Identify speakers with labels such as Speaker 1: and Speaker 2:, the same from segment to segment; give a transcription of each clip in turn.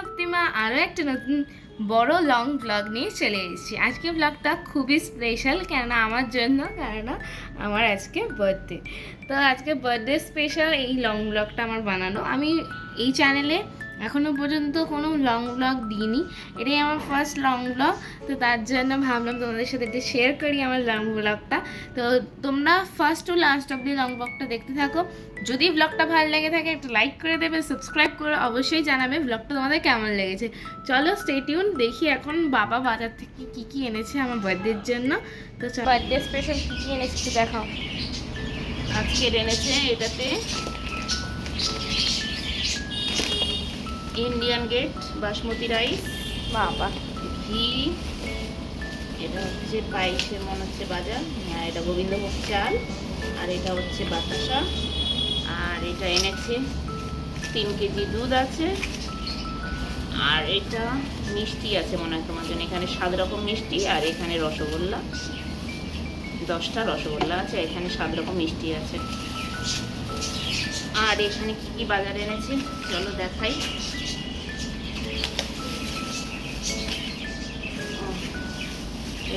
Speaker 1: রক্তিমা আরও একটা নতুন বড় লং ব্লগ নিয়ে চলে এসেছি। আজকে ব্লগটা খুবই স্পেশাল, কেননা আমার জন্য, কেননা আমার আজকে বার্থডে। তো আজকে বার্থডে স্পেশাল এই লং ব্লগটা আমার বানানো। আমি এই চ্যানেলে এখনও পর্যন্ত কোনো লং ব্লগ দিইনি, এটাই আমার ফার্স্ট লং ব্লগ। তো তার জন্য ভাবলাম তোমাদের সাথে একটু শেয়ার করি আমার লং ব্লগটা। তো তোমরা ফার্স্ট টু লাস্ট অব্দি লং ব্লগটা দেখতে থাকো। যদি ব্লগটা ভালো লেগে থাকে একটা লাইক করে দেবে, সাবস্ক্রাইব করে অবশ্যই জানাবে ব্লগটা তোমাদের কেমন লেগেছে। চলো স্টে টিউন, দেখি এখন বাবা বাজার থেকে কি কি এনেছে আমার বার্থডের জন্য। তো বার্থডে স্পেশাল কী কী এনেছে একটু দেখাও। আজকে এনেছে এটাতে ইন্ডিয়ান গেট বাসমতি রাইস, বাবা ঘি, এটা হচ্ছে পায়েসের মনে হচ্ছে বাজার, এটা গোবিন্দভোগ চাল, আর এটা হচ্ছে বাতাসা, আর এটা এনেছে 3 কেজি দুধ আছে, আর এটা মিষ্টি আছে মনে হয় তোমার জন্য। এখানে 7 রকম মিষ্টি, আর এখানে রসগোল্লা 10টা রসগোল্লা আছে, এখানে 7 রকম মিষ্টি আছে। আর এখানে কি কি বাজার এনেছে চলো দেখাই।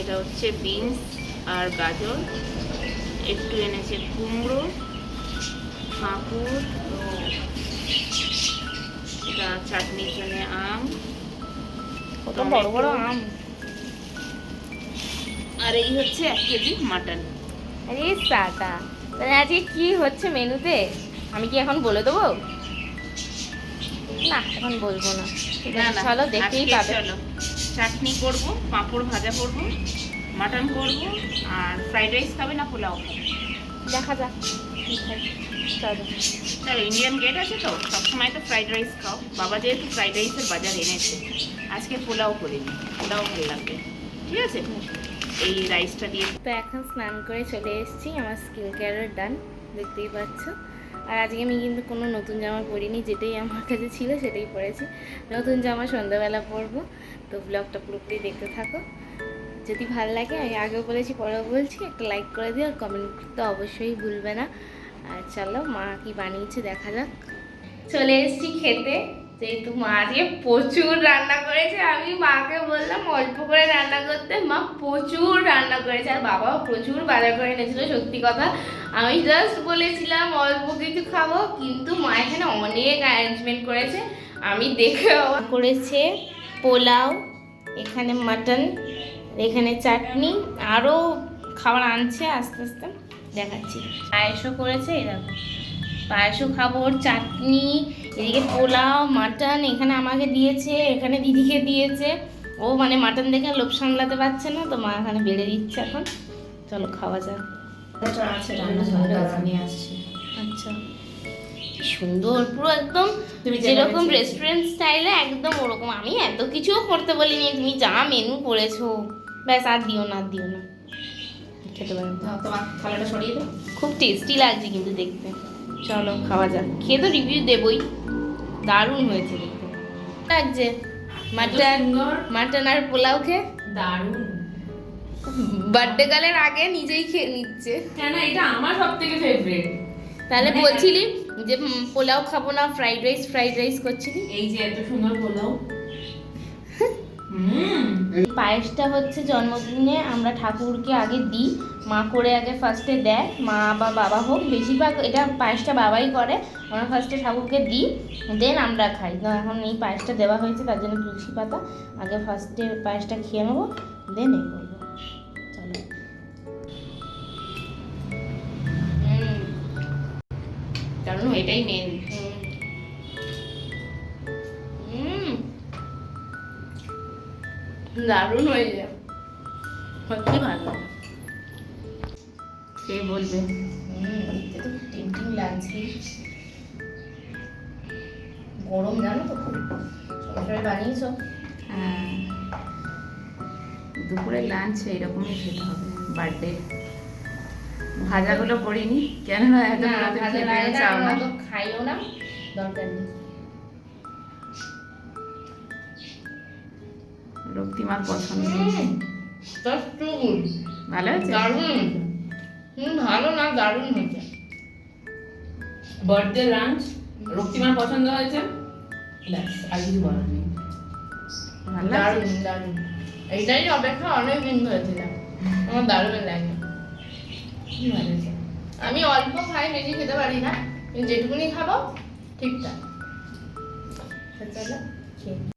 Speaker 1: এটা হচ্ছে বিনস আর গাজর, একটু এনেছে কুমড়ো, কাঁকুর, এটা চাটনির জন্য আম, কত বড় বড় আম, আর এই হচ্ছে 1 কেজি মাটন। আরে সাটা, তাহলে আজকে কি হচ্ছে মেনুতে আমি কি এখন বলে দেবো? না এখন বলবো না, চলো দেখতেই পাবে। চলো চাটনি করব, পাঁপড় ভাজা করব, মাটন করব, আর ফ্রাইড রাইস খাবে না পোলাও খাবে দেখা যাক কি খাই। চলো চলো, ইন্ডিয়ান গেট আছে তো সবসময় তো ফ্রাইড রাইস খাও, বাবা যেহেতু ফ্রাইড রাইসের বাজার এনেছে, আজকে পোলাও করিনি, পোলাও ভালো লাগবে, ঠিক আছে এই রাইসটা দিয়ে। তো এখন স্নান করে চলে এসেছি, আমার স্কিন কেয়ারের ডান দেখতেই পাচ্ছ। আর আজকে আমি কিন্তু কোনো নতুন জামা পরিনি, যেটাই আমার কাছে ছিল সেটাই পরেছি। নতুন জামা সন্ধ্যাবেলা পরবো, তো ব্লগটা পুরোপুরি দেখতে থাকো। যদি ভালো লাগে, আমি আগেও বলেছি পরেও বলছি, একটা লাইক করে দিও আর কমেন্ট করতে অবশ্যই ভুলবে না। আর চলো মা কি বানিয়েছে দেখা যাক। চলে এসেছি খেতে, যেহেতু মা আজকে প্রচুর রান্না করেছে। আমি মাকে বললাম অল্প করে রান্না করতে, মা প্রচুর রান্না করেছে, আর বাবাও প্রচুর বাজার করে এনেছিল। সত্যি কথা, আমি জাস্ট বলেছিলাম অল্প কিছু খাবো, কিন্তু মা এখানে অনেক অ্যারেঞ্জমেন্ট করেছে। আমি দেখে করেছে পোলাও, এখানে মাটন, এখানে চাটনি, আরও খাবার আনছে আস্তে আস্তে দেখাচ্ছি। পায়েসও করেছে, এরকম পায়েসও খাবো, চাটনি, এদিকে পোলাও, মাটন এখানে আমাকে দিয়েছে, এখানে দিদিকে দিয়েছে। ও মানে মাটন দেখে লোভ সামলাতে পারছে না, তো মা এখানে বেড়ে দিচ্ছে এখন। চলো খাওয়া যাক। আচ্ছা সুন্দর, পুরো একদম যেরকম রেস্টুরেন্ট স্টাইলে একদম ওরকম। আমি এত কিছুও করতে বলিনি, তুমি যা মেনু করেছো ব্যাস, আর দিও না, আর দিও না, খেতে পারো। তোমার থালাটা সরিয়ে দাও, খুব টেস্টি লাগছে কিন্তু দেখতে। চলো খাওয়া যাক, খেয়ে তো রিভিউ দেবই, দারুণ হয়েছে দেখতে লাগছে। মাটন আর পোলাও খেয়ে
Speaker 2: দারুণ।
Speaker 1: বার্থডে গালের আগে নিজেই খেয়ে নিচ্ছে।
Speaker 2: কেন, এটা আমার সবথেকে ফেভারিট।
Speaker 1: তাহলে বলছিলি যে পোলাও খাবো না, ফ্রাইড রাইস করছিলি।
Speaker 2: এই যে এত সুন্দর পোলাও।
Speaker 1: পায়েসটা হচ্ছে জন্মদিনে আমরা ঠাকুরকে আগে দিই, মা করে আগে ফার্স্টে দেয়, মা বা বাবা হোক, বেশিরভাগ এটা পায়েসটা বাবাই করে। আমরা ফার্স্টে ঠাকুরকে দিই, দেন আমরা খাই। তো এখন এই পায়েসটা দেওয়া হয়েছে, তার জন্য তুলসী পাতা, আগে ফার্স্টে পায়েসটা খেয়ে নেবো, দেন এই করবো। চলো কারণ এটাই মেন। দারুণ হয়ে যায়, সত্যি ভালো। কে বলবে টেম্পটিং লাগছে, গরম জানো তো খুব, সবাই বানিয়েছ। হ্যাঁ দুপুরে লাঞ্চ এইরকমই খেতে হবে বার্থডে। ভাজাগুলো করিনি, কেন না এত চাও না, খাইও না, দরকার নেই। রক্তিমার পছন্দ, ভালো আছে, দারুণ, ভালো না দারুণ হয়েছে।
Speaker 2: বার্থডে লাঞ্চ রক্তিমার পছন্দ হয়েছে, ব্যাস আর কিছু বলার নেই।
Speaker 1: ভালো লাগছে?
Speaker 2: দারুণ দারুণ। এইটাই অপেক্ষা অনেক দিন ধরেছিলাম। আমার দারুণ লাগে।
Speaker 1: কি ভালো হয়েছে?
Speaker 2: আমি অল্প খাই, বেশি খেতে পারি না, কিন্তু যেটুকুনি খাবো ঠিকঠাক।
Speaker 1: তো চলো খেয়ে